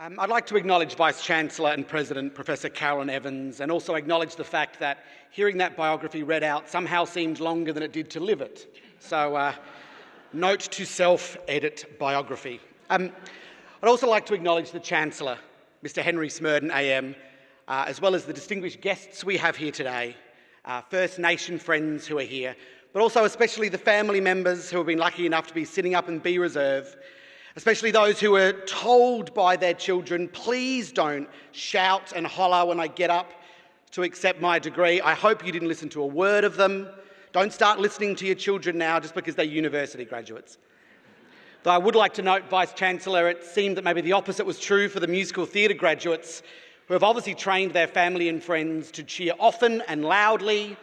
I'd like to acknowledge Vice-Chancellor and President Professor Carolyn Evans, and also acknowledge the fact that hearing that biography read out somehow seemed longer than it did to live it. So, note to self, edit biography. I'd also like to acknowledge the Chancellor, Mr Henry Smurden AM, as well as the distinguished guests we have here today, First Nation friends who are here, but also especially the family members who have been lucky enough to be sitting up in B Reserve, especially those who were told by their children, please don't shout and holler when I get up to accept my degree. I hope you didn't listen to a word of them. Don't start listening to your children now just because they're university graduates. Though I would like to note, Vice-Chancellor, it seemed that maybe the opposite was true for the musical theatre graduates, who have obviously trained their family and friends to cheer often and loudly,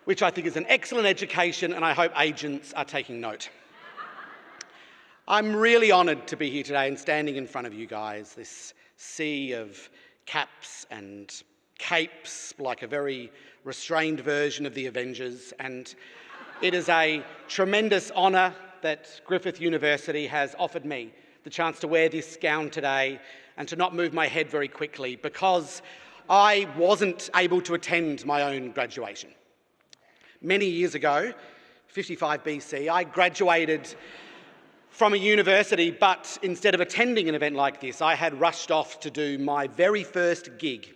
which I think is an excellent education, and I hope agents are taking note. I'm really honoured to be here today and standing in front of you guys, this sea of caps and capes, like a very restrained version of the Avengers, and it is a tremendous honour that Griffith University has offered me the chance to wear this gown today and to not move my head very quickly because I wasn't able to attend my own graduation. Many years ago, 55 BC, I graduated from a university, but instead of attending an event like this, I had rushed off to do my very first gig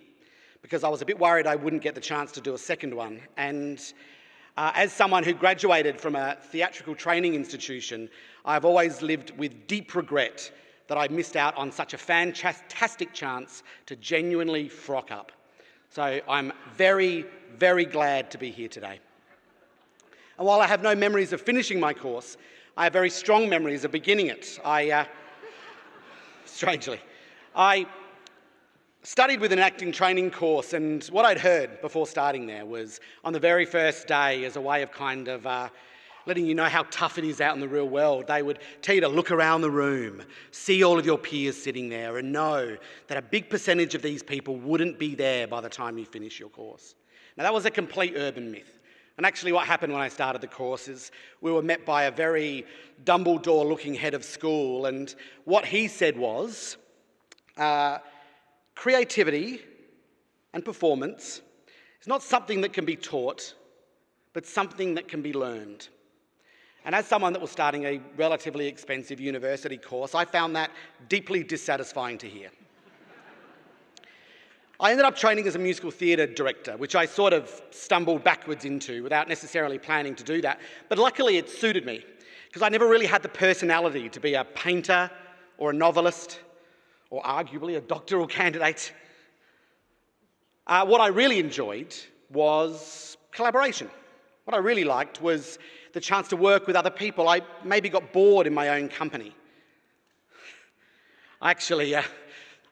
because I was a bit worried I wouldn't get the chance to do a second one. And as someone who graduated from a theatrical training institution, I've always lived with deep regret that I missed out on such a fantastic chance to genuinely frock up. So I'm very, very glad to be here today. And while I have no memories of finishing my course, I have very strong memories of beginning it. Strangely, I studied with an acting training course, and what I'd heard before starting there was on the very first day, as a way of kind of letting you know how tough it is out in the real world, they would tell you to look around the room, see all of your peers sitting there, and know that a big percentage of these people wouldn't be there by the time you finish your course. Now, that was a complete urban myth. And actually what happened when I started the course is we were met by a very Dumbledore-looking head of school, and what he said was, creativity and performance is not something that can be taught, but something that can be learned. And as someone that was starting a relatively expensive university course, I found that deeply dissatisfying to hear. I ended up training as a musical theatre director, which I sort of stumbled backwards into without necessarily planning to do that. But luckily it suited me, because I never really had the personality to be a painter or a novelist or arguably a doctoral candidate. What I really enjoyed was collaboration. What I really liked was the chance to work with other people. I maybe got bored in my own company.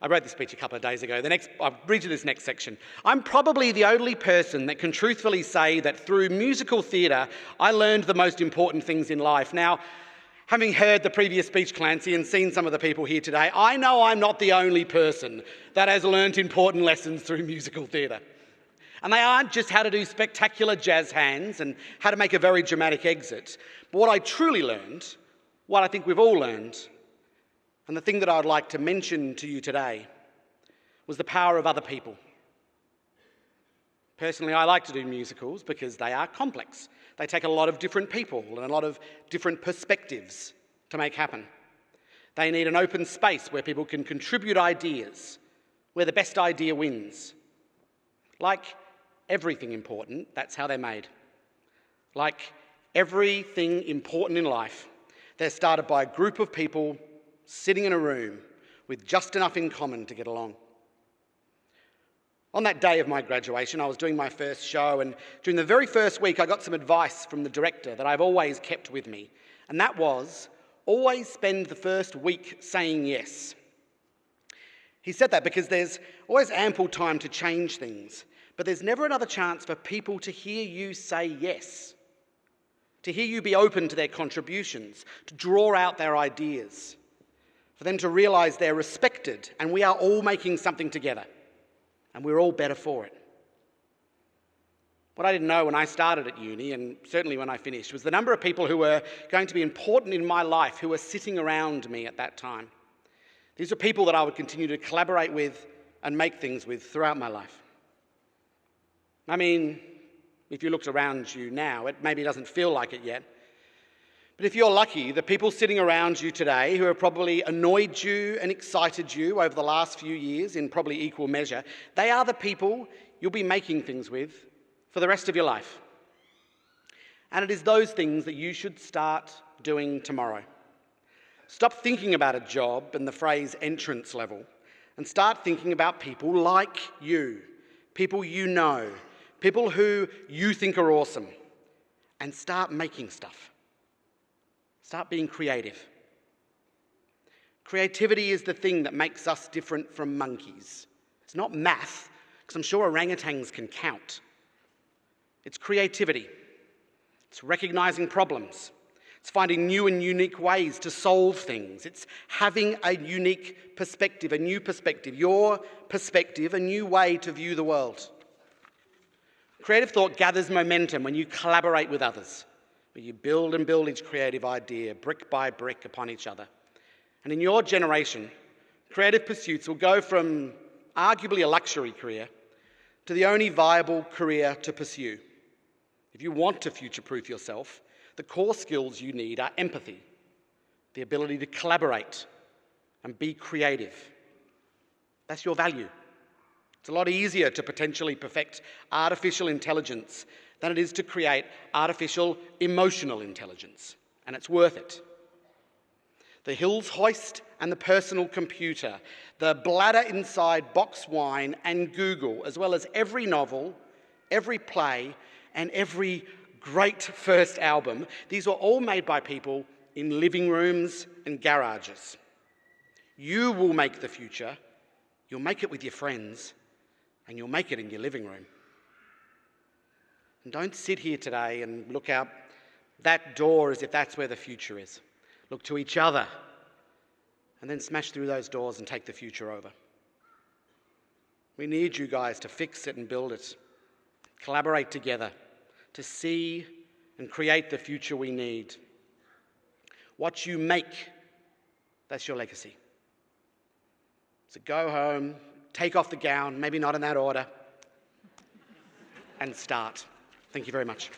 I wrote this speech a couple of days ago. I'll read you this next section. I'm probably the only person that can truthfully say that through musical theatre, I learned the most important things in life. Now, having heard the previous speech, Clancy, and seen some of the people here today, I know I'm not the only person that has learnt important lessons through musical theatre. And they aren't just how to do spectacular jazz hands and how to make a very dramatic exit. But what I truly learned, what I think we've all learned, and the thing that I'd like to mention to you today was the power of other people. Personally, I like to do musicals because they are complex. They take a lot of different people and a lot of different perspectives to make happen. They need an open space where people can contribute ideas, where the best idea wins. Like everything important, that's how they're made. Like everything important in life, they're started by a group of people sitting in a room with just enough in common to get along. On that day of my graduation, I was doing my first show, and during the very first week, I got some advice from the director that I've always kept with me, and that was, always spend the first week saying yes. He said that because there's always ample time to change things, but there's never another chance for people to hear you say yes, to hear you be open to their contributions, to draw out their ideas, for them to realise they're respected and we are all making something together and we're all better for it. What I didn't know when I started at uni, and certainly when I finished, was the number of people who were going to be important in my life who were sitting around me at that time. These are people that I would continue to collaborate with and make things with throughout my life. I mean, if you looked around you now, it maybe doesn't feel like it yet. But if you're lucky, the people sitting around you today who have probably annoyed you and excited you over the last few years in probably equal measure, they are the people you'll be making things with for the rest of your life. And it is those things that you should start doing tomorrow. Stop thinking about a job and the phrase entrance level and start thinking about people like you, people you know, people who you think are awesome, and start making stuff. Start being creative. Creativity is the thing that makes us different from monkeys. It's not math, because I'm sure orangutans can count. It's creativity. It's recognizing problems. It's finding new and unique ways to solve things. It's having a unique perspective, a new perspective, your perspective, a new way to view the world. Creative thought gathers momentum when you collaborate with others, where you build and build each creative idea brick by brick upon each other. And in your generation, creative pursuits will go from arguably a luxury career to the only viable career to pursue. If you want to future-proof yourself, the core skills you need are empathy, the ability to collaborate and be creative. That's your value. It's a lot easier to potentially perfect artificial intelligence than it is to create artificial emotional intelligence, and it's worth it. The Hills hoist and the personal computer, the bladder inside box wine and Google, as well as every novel, every play, and every great first album, these were all made by people in living rooms and garages. You will make the future, you'll make it with your friends, and you'll make it in your living room. And don't sit here today and look out that door as if that's where the future is. Look to each other and then smash through those doors and take the future over. We need you guys to fix it and build it, collaborate together to see and create the future we need. What you make, that's your legacy. So go home, take off the gown, maybe not in that order, and start. Thank you very much.